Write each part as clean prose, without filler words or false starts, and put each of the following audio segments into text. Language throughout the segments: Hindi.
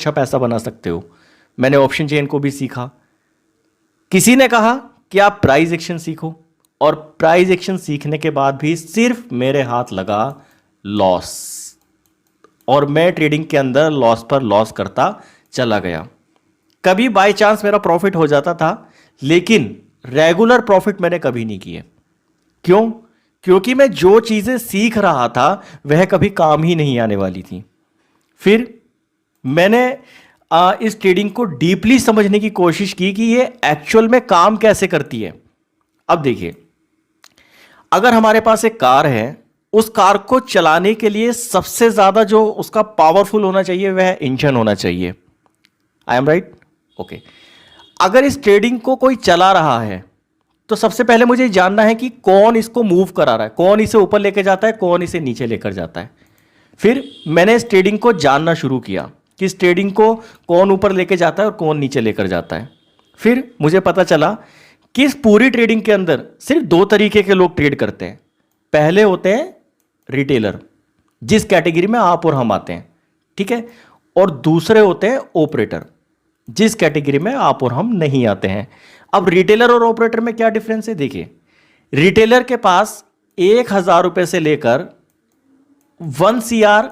अच्छा पैसा बना सकते हो। मैंने ऑप्शन चेन को भी सीखा। किसी ने कहा कि आप प्राइस एक्शन सीखो, और प्राइस एक्शन सीखने के बाद भी सिर्फ मेरे हाथ लगा लॉस, और मैं ट्रेडिंग के अंदर लॉस पर लॉस करता चला गया। कभी बाय चांस मेरा प्रॉफिट हो जाता था, लेकिन रेगुलर प्रॉफिट मैंने कभी नहीं किए। क्यों? क्योंकि मैं जो चीजें सीख रहा था वह कभी काम ही नहीं आने वाली थी। फिर मैंने इस ट्रेडिंग को डीपली समझने की कोशिश की कि ये एक्चुअल में काम कैसे करती है। अब देखिए, अगर हमारे पास एक कार है, उस कार को चलाने के लिए सबसे ज्यादा जो उसका पावरफुल होना चाहिए वह इंजन होना चाहिए। I am right? ओके। अगर इस ट्रेडिंग को कोई चला रहा है तो सबसे पहले मुझे जानना है कि कौन इसको मूव करा रहा है, कौन इसे ऊपर लेकर जाता है, कौन इसे नीचे लेकर जाता है। फिर मैंने इस ट्रेडिंग को जानना शुरू किया कि इस ट्रेडिंग को कौन ऊपर लेकर जाता है और कौन नीचे लेकर जाता है। फिर मुझे पता चला कि इस पूरी ट्रेडिंग के अंदर सिर्फ दो तरीके के लोग ट्रेड करते हैं। पहले होते हैं रिटेलर, जिस कैटेगरी में आप और हम आते हैं, ठीक है, और दूसरे होते हैं ऑपरेटर, जिस कैटेगरी में आप और हम नहीं आते हैं। अब रिटेलर और ऑपरेटर में क्या डिफरेंस है? देखिए, रिटेलर के पास 1,000 रुपए से लेकर 1 CR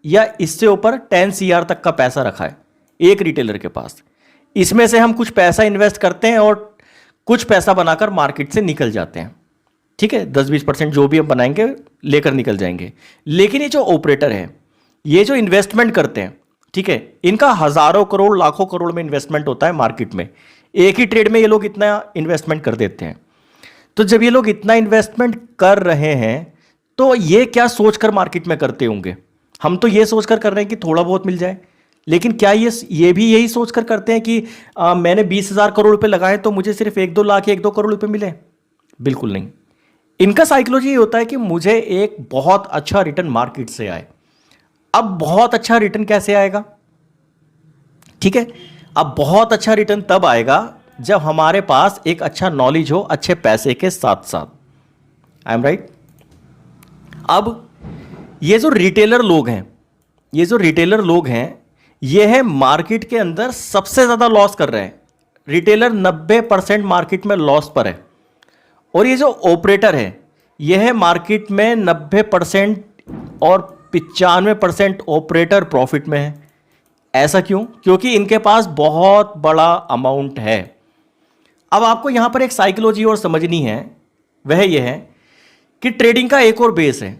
या इससे ऊपर 10 CR तक का पैसा रखा है एक रिटेलर के पास। इसमें से हम कुछ पैसा इन्वेस्ट करते हैं और कुछ पैसा बनाकर मार्केट से निकल जाते हैं, ठीक है, 10-20% जो भी हम बनाएंगे लेकर निकल जाएंगे। लेकिन ये जो ऑपरेटर है, ये जो इन्वेस्टमेंट करते हैं, ठीक है, इनका हजारों करोड़ लाखों करोड़ में इन्वेस्टमेंट होता है मार्केट में। एक ही ट्रेड में ये लोग इतना इन्वेस्टमेंट कर देते हैं। तो जब ये लोग इतना इन्वेस्टमेंट कर रहे हैं तो ये क्या सोचकर मार्केट में करते होंगे? हम तो ये सोचकर कर रहे हैं कि थोड़ा बहुत मिल जाए, लेकिन क्या ये भी यही सोचकर करते हैं कि मैंने 20,000 करोड़ रुपए लगाए तो मुझे सिर्फ 1-2 लाख 1-2 करोड़ रुपए मिले? बिल्कुल नहीं। इनका साइकोलॉजी ये होता है कि मुझे एक बहुत अच्छा रिटर्न मार्केट से आए। अब बहुत अच्छा रिटर्न कैसे आएगा? ठीक है, अब बहुत अच्छा रिटर्न तब आएगा जब हमारे पास एक अच्छा नॉलेज हो, अच्छे पैसे के साथ साथ। I am right? अब ये जो रिटेलर लोग हैं, ये है मार्केट के अंदर सबसे ज्यादा लॉस कर रहे हैं। रिटेलर 90% मार्केट में लॉस पर है, और ये जो ऑपरेटर है, यह है मार्केट में 90% और 95% ऑपरेटर प्रॉफिट में है। ऐसा क्यों? क्योंकि इनके पास बहुत बड़ा अमाउंट है। अब आपको यहां पर एक साइकोलॉजी और समझनी है, वह यह है कि ट्रेडिंग का एक और बेस है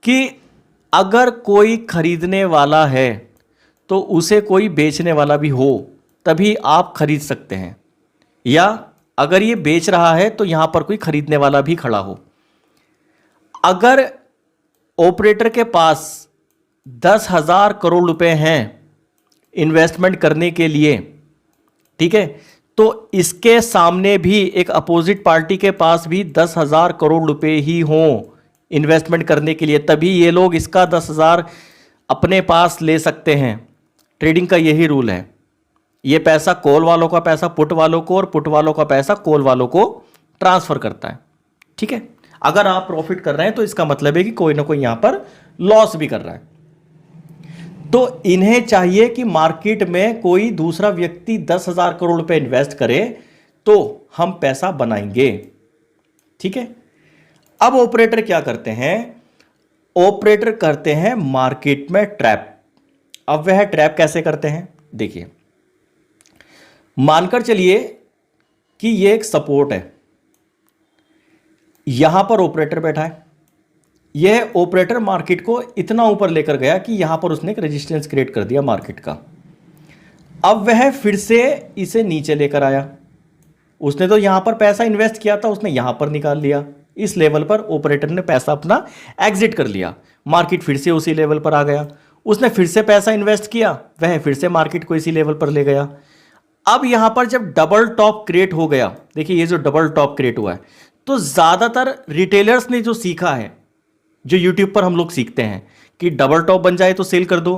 कि अगर कोई खरीदने वाला है तो उसे कोई बेचने वाला भी हो, तभी आप खरीद सकते हैं, या अगर ये बेच रहा है तो यहां पर कोई खरीदने वाला भी खड़ा हो। अगर ऑपरेटर के पास 10,000 करोड़ रुपए हैं इन्वेस्टमेंट करने के लिए, ठीक है, तो इसके सामने भी एक अपोजिट पार्टी के पास भी 10,000 करोड़ रुपए ही हों इन्वेस्टमेंट करने के लिए, तभी ये लोग इसका 10,000 अपने पास ले सकते हैं। ट्रेडिंग का यही रूल है। ये पैसा कॉल वालों का पैसा पुट वालों को, और पुट वालों का पैसा कॉल वालों को ट्रांसफर करता है, ठीक है। अगर आप प्रॉफिट कर रहे हैं तो इसका मतलब है कि कोई ना कोई यहां पर लॉस भी कर रहा है। तो इन्हें चाहिए कि मार्केट में कोई दूसरा व्यक्ति 10,000 करोड़ रुपए इन्वेस्ट करे तो हम पैसा बनाएंगे, ठीक है। अब ऑपरेटर क्या करते हैं? ऑपरेटर करते हैं मार्केट में ट्रैप। अब वह ट्रैप कैसे करते हैं? देखिए, मानकर चलिए कि यह एक सपोर्ट है, यहां पर ऑपरेटर बैठा है। यह ऑपरेटर मार्केट को इतना ऊपर लेकर गया कि यहां पर उसने एक रेजिस्टेंस क्रिएट कर दिया मार्केट का। अब वह फिर से इसे नीचे लेकर आया। उसने तो यहां पर पैसा इन्वेस्ट किया था, उसने यहां पर निकाल लिया। इस लेवल पर ऑपरेटर ने पैसा अपना एग्जिट कर लिया। मार्केट फिर से उसी लेवल पर आ गया। उसने फिर से पैसा इन्वेस्ट किया, वह फिर से मार्केट को इसी लेवल पर ले गया। अब यहां पर जब डबल टॉप क्रिएट हो गया, देखिए ये जो डबल टॉप क्रिएट हुआ है, तो ज्यादातर रिटेलर्स ने जो सीखा है, जो यूट्यूब पर हम लोग सीखते हैं कि डबल टॉप बन जाए तो सेल कर दो,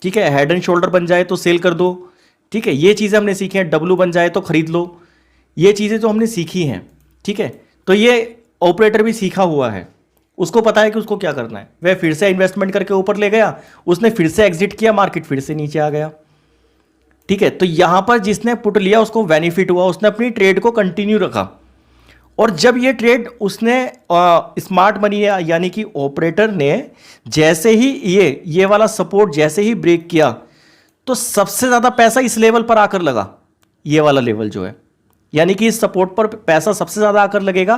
ठीक है, हेड एंड शोल्डर बन जाए तो सेल कर दो, ठीक है, ये चीजें हमने सीखी हैं। डब्लू बन जाए तो खरीद लो, ये चीजें जो हमने सीखी हैं, ठीक है। तो ये ऑपरेटर भी सीखा हुआ है। उसको पता है कि उसको क्या करना है, वह फिर से इन्वेस्टमेंट करके ऊपर ले गया, उसने फिर से एग्जिट किया, मार्केट फिर से नीचे आ गया। ठीक है, तो यहां पर जिसने पुट लिया उसको बेनिफिट हुआ, उसने अपनी ट्रेड को कंटिन्यू रखा, और जब ये ट्रेड उसने स्मार्ट मनी यानी कि ऑपरेटर ने जैसे ही ये वाला सपोर्ट जैसे ही ब्रेक किया, तो सबसे ज़्यादा पैसा इस लेवल पर आकर लगा, ये वाला लेवल जो है, यानी कि इस सपोर्ट पर पैसा सबसे ज़्यादा आकर लगेगा,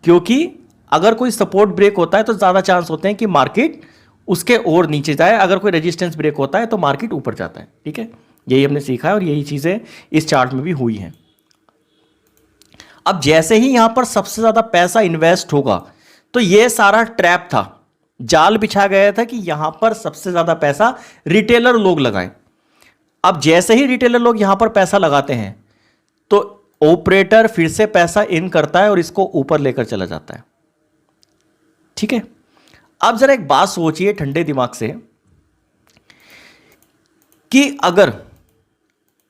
क्योंकि अगर कोई सपोर्ट ब्रेक होता है तो ज़्यादा चांस होते हैं कि मार्केट उसके और नीचे जाए, अगर कोई रेजिस्टेंस ब्रेक होता है तो मार्केट ऊपर जाता है। ठीक है, यही हमने सीखा है और यही चीज़ें इस चार्ट में भी हुई हैं। अब जैसे ही यहां पर सबसे ज़्यादा पैसा इन्वेस्ट होगा, तो ये सारा ट्रैप था, जाल बिछा गया था कि यहां पर सबसे ज़्यादा पैसा रिटेलर लोग लगाएं। अब जैसे ही रिटेलर लोग यहां पर पैसा लगाते हैं, तो ऑपरेटर फिर से पैसा इन करता है और इसको ऊपर लेकर चला जाता है। ठीक है, अब जरा एक बात सोचिए ठंडे दिमाग से कि अगर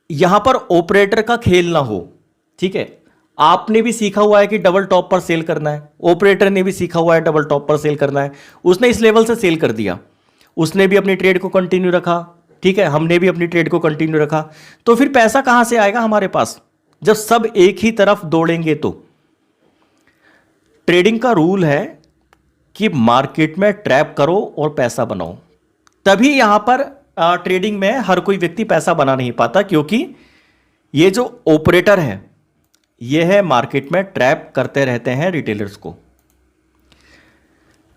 यहां पर ऑपरेटर का खेल ना हो, ठीक है, आपने भी सीखा हुआ है कि डबल टॉप पर सेल करना है, ऑपरेटर ने भी सीखा हुआ है डबल टॉप पर सेल करना है, उसने इस लेवल से सेल कर दिया, उसने भी अपनी ट्रेड को कंटिन्यू रखा, ठीक है, हमने भी अपनी ट्रेड को कंटिन्यू रखा, तो फिर पैसा कहां से आएगा हमारे पास जब सब एक ही तरफ दौड़ेंगे? तो ट्रेडिंग का रूल है कि मार्केट में ट्रैप करो और पैसा बनाओ, तभी यहां पर ट्रेडिंग में हर कोई व्यक्ति पैसा बना नहीं पाता, क्योंकि ये जो ऑपरेटर है ये है मार्केट में ट्रैप करते रहते हैं रिटेलर्स को।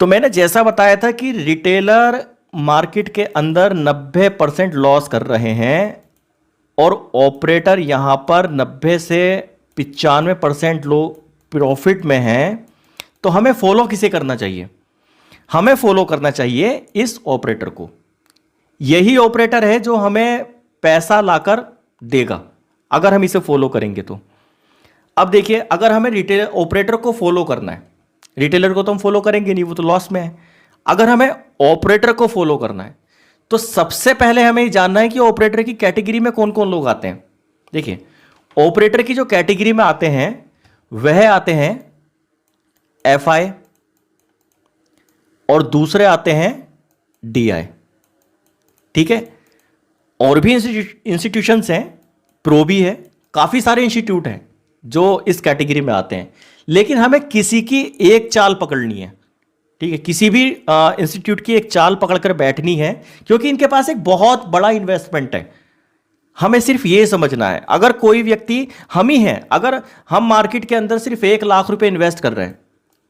तो मैंने जैसा बताया था कि रिटेलर मार्केट के अंदर 90% लॉस कर रहे हैं और ऑपरेटर यहां पर 90 से 95% लो प्रॉफिट में हैं। तो हमें फॉलो किसे करना चाहिए? हमें फॉलो करना चाहिए इस ऑपरेटर को। यही ऑपरेटर है जो हमें पैसा लाकर देगा अगर हम इसे फॉलो करेंगे तो। अब देखिए, अगर हमें रिटेलर ऑपरेटर को फॉलो करना है, रिटेलर को तो हम फॉलो करेंगे नहीं, वो तो लॉस में है। अगर हमें ऑपरेटर को फॉलो करना है तो सबसे पहले हमें ये जानना है कि ऑपरेटर की कैटेगरी में कौन कौन लोग आते हैं। देखिए, ऑपरेटर की जो कैटेगरी में आते हैं वह आते हैं एफआई और दूसरे आते हैं डीआई। ठीक है, और भी इंस्टीट्यूशंस हैं, प्रो भी है, काफी सारे इंस्टीट्यूट हैं जो इस कैटेगरी में आते हैं, लेकिन हमें किसी की एक चाल पकड़नी है। ठीक है, किसी भी इंस्टीट्यूट की एक चाल पकड़कर बैठनी है, क्योंकि इनके पास एक बहुत बड़ा इन्वेस्टमेंट है। हमें सिर्फ ये समझना है, अगर कोई व्यक्ति, हम ही हैं, अगर हम मार्केट के अंदर सिर्फ 1 लाख रुपए इन्वेस्ट कर रहे हैं,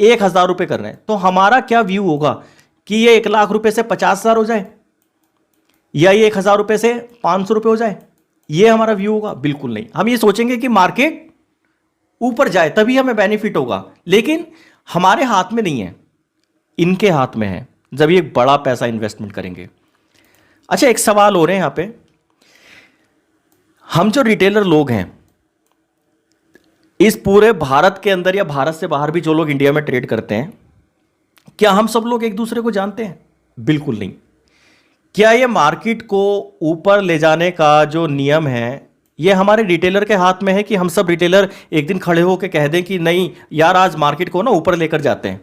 1,000 रुपए कर रहे हैं, तो हमारा क्या व्यू होगा कि ये 1 लाख रुपए से 50,000 हो जाए या ये 1,000 रुपए से 500 रुपए हो जाए? ये हमारा व्यू होगा? बिल्कुल नहीं। हम ये सोचेंगे कि मार्केट ऊपर जाए तभी हमें बेनिफिट होगा, लेकिन हमारे हाथ में नहीं है, इनके हाथ में है जब ये बड़ा पैसा इन्वेस्टमेंट करेंगे। अच्छा, एक सवाल हो रहे हैं यहां पे, हम जो रिटेलर लोग हैं इस पूरे भारत के अंदर या भारत से बाहर भी जो लोग इंडिया में ट्रेड करते हैं, क्या हम सब लोग एक दूसरे को जानते हैं? बिल्कुल नहीं। क्या ये मार्केट को ऊपर ले जाने का जो नियम है ये हमारे रिटेलर के हाथ में है कि हम सब रिटेलर एक दिन खड़े होकर कह दें कि नहीं यार आज मार्केट को ना ऊपर लेकर जाते हैं,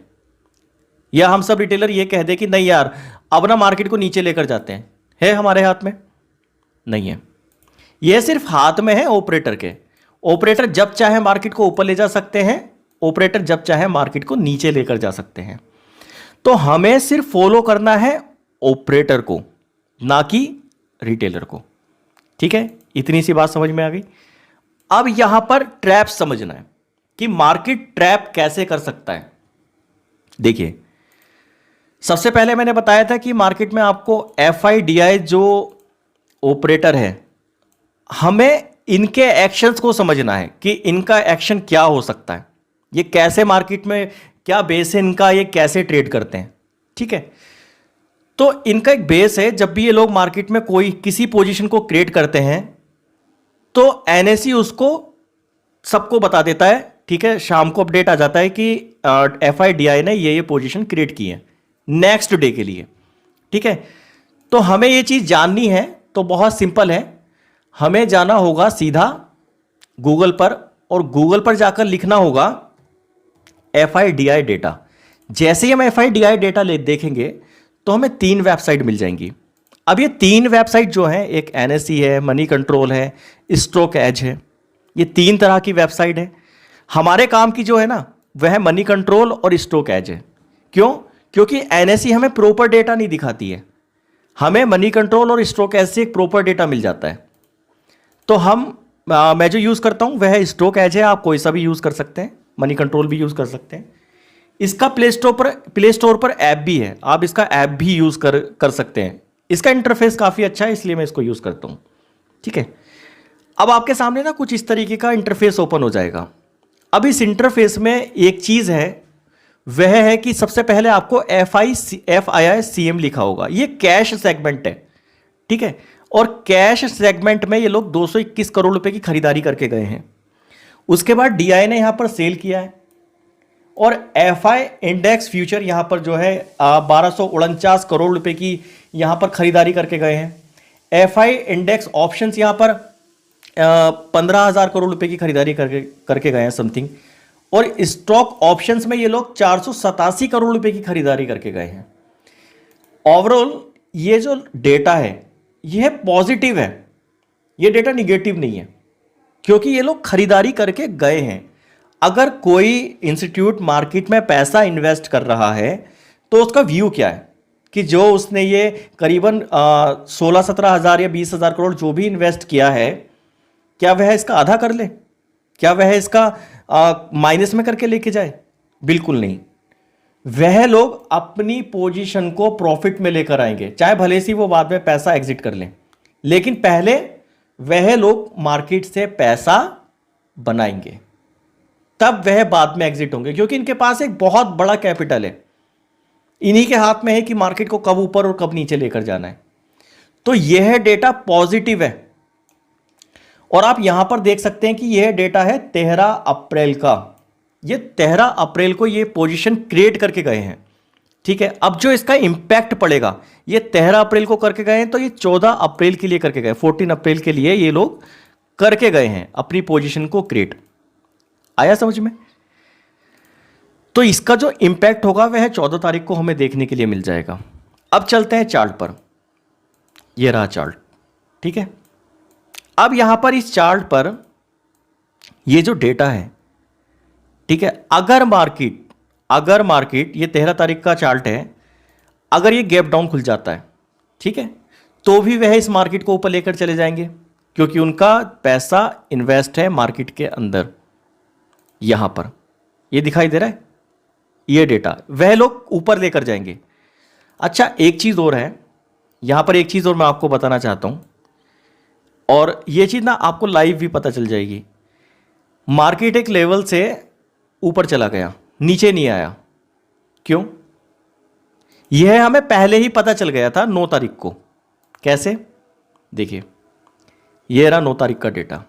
या हम सब रिटेलर ये कह दें कि नहीं यार अब ना मार्केट को नीचे लेकर जाते हैं? है हमारे हाथ में? नहीं है। यह सिर्फ हाथ में है ऑपरेटर के। ऑपरेटर जब चाहे मार्केट को ऊपर ले जा सकते हैं, ऑपरेटर जब चाहे मार्केट को नीचे लेकर जा सकते हैं। तो हमें सिर्फ फॉलो करना है ऑपरेटर को, ना कि रिटेलर को। ठीक है, इतनी सी बात समझ में आ गई। अब यहां पर ट्रैप समझना है कि मार्केट ट्रैप कैसे कर सकता है। देखिए, सबसे पहले मैंने बताया था कि मार्केट में आपको एफआईडीआई जो ऑपरेटर है, हमें इनके एक्शंस को समझना है कि इनका एक्शन क्या हो सकता है, ये कैसे मार्केट में क्या बेस है इनका, ये कैसे ट्रेड करते हैं। ठीक है, तो इनका एक बेस है, जब भी ये लोग मार्केट में कोई किसी पोजीशन को क्रिएट करते हैं तो एनएसई उसको सबको बता देता है। ठीक है, शाम को अपडेट आ जाता है कि एफआईडीआई ने ये पोजीशन क्रिएट की है नेक्स्ट डे के लिए। ठीक है, तो हमें ये चीज जाननी है तो बहुत सिंपल है, हमें जाना होगा सीधा गूगल पर और गूगल पर जाकर लिखना होगा एफआईडीआई डेटा। जैसे ही हम FIDI डेटा ले देखेंगे तो हमें 3 वेबसाइट मिल जाएंगी। अब ये 3 वेबसाइट जो हैं, एक NSE है, मनी कंट्रोल है, स्टॉक एज है। ये 3 तरह की वेबसाइट है। हमारे काम की जो है ना, वह मनी कंट्रोल और स्टॉक एज है। क्यों? क्योंकि NSE हमें प्रॉपर डेटा नहीं दिखाती है, हमें मनी कंट्रोल और स्टॉक एज से एक प्रॉपर डेटा मिल जाता है। तो मैं जो यूज़ करता हूँ वह स्टॉक एज है। आप कोई सा भी यूज़ कर सकते हैं, मनी कंट्रोल भी यूज़ कर सकते हैं। इसका प्ले स्टोर पर ऐप भी है, आप इसका ऐप भी यूज़ कर सकते हैं। इसका इंटरफेस काफ़ी अच्छा है, इसलिए मैं इसको यूज़ करता हूँ। ठीक है, अब आपके सामने ना कुछ इस तरीके का इंटरफेस ओपन हो जाएगा। अब इस इंटरफेस में एक चीज़ है, वह है कि सबसे पहले आपको FIICM लिखा होगा। ये कैश सेगमेंट है, ठीक है। और कैश सेगमेंट में ये लोग 221 करोड़ रुपए की खरीदारी करके गए हैं। उसके बाद DI ने यहां पर सेल किया है, और FI इंडेक्स फ्यूचर यहां पर जो है 1249 करोड़ रुपए की यहां पर खरीदारी करके गए हैं। FI इंडेक्स ऑप्शंस यहां पर 15,000 करोड़ रुपए की खरीदारी करके गए हैं समथिंग। और स्टॉक ऑप्शंस में ये लोग 487 करोड़ रुपए की खरीदारी करके गए हैं। ओवरऑल ये जो डेटा है यह पॉजिटिव है, ये डेटा निगेटिव नहीं है, क्योंकि ये लोग खरीदारी करके गए हैं। अगर कोई इंस्टीट्यूट मार्केट में पैसा इन्वेस्ट कर रहा है तो उसका व्यू क्या है कि जो उसने ये करीबन 16-17 हज़ार या 20,000 करोड़ जो भी इन्वेस्ट किया है, क्या वह इसका आधा कर ले? क्या वह इसका माइनस में करके लेके जाए? बिल्कुल नहीं। वह लोग अपनी पोजीशन को प्रॉफिट में लेकर आएंगे, चाहे भले से वो बाद में पैसा एग्जिट कर लें, लेकिन पहले वह लोग मार्केट से पैसा बनाएंगे, तब वह बाद में एग्जिट होंगे, क्योंकि इनके पास एक बहुत बड़ा कैपिटल है। इन्हीं के हाथ में है कि मार्केट को कब ऊपर और कब नीचे लेकर जाना है। तो यह डेटा पॉजिटिव है। और आप यहां पर देख सकते हैं कि यह डेटा है 13 अप्रैल का। ये 13 अप्रैल को ये पोजीशन क्रिएट करके गए हैं, ठीक है। अब जो इसका इंपैक्ट पड़ेगा, ये 13 अप्रैल को करके गए हैं, तो ये 14 अप्रैल के लिए करके गए, 14 अप्रैल के लिए ये लोग करके गए हैं अपनी पोजीशन को क्रिएट। आया समझ में? तो इसका जो इंपैक्ट होगा वह 14 तारीख को हमें देखने के लिए मिल जाएगा। अब चलते हैं चार्ट पर। यह रहा चार्ट, ठीक है। अब यहां पर इस चार्ट पर ये जो डेटा है, ठीक है, अगर मार्केट ये 13 तारीख का चार्ट है, अगर ये गैप डाउन खुल जाता है, ठीक है, तो भी वह इस मार्केट को ऊपर लेकर चले जाएंगे, क्योंकि उनका पैसा इन्वेस्ट है मार्केट के अंदर। यहां पर ये दिखाई दे रहा है, ये डेटा वह लोग ऊपर लेकर जाएंगे। अच्छा, एक चीज और है यहां पर, एक चीज और मैं आपको बताना चाहता हूं, और ये चीज ना आपको लाइव भी पता चल जाएगी। मार्केट एक लेवल से ऊपर चला गया, नीचे नहीं आया। क्यों? यह हमें पहले ही पता चल गया था 9 तारीख को। कैसे? देखिए, यह रहा 9 तारीख का डेटा।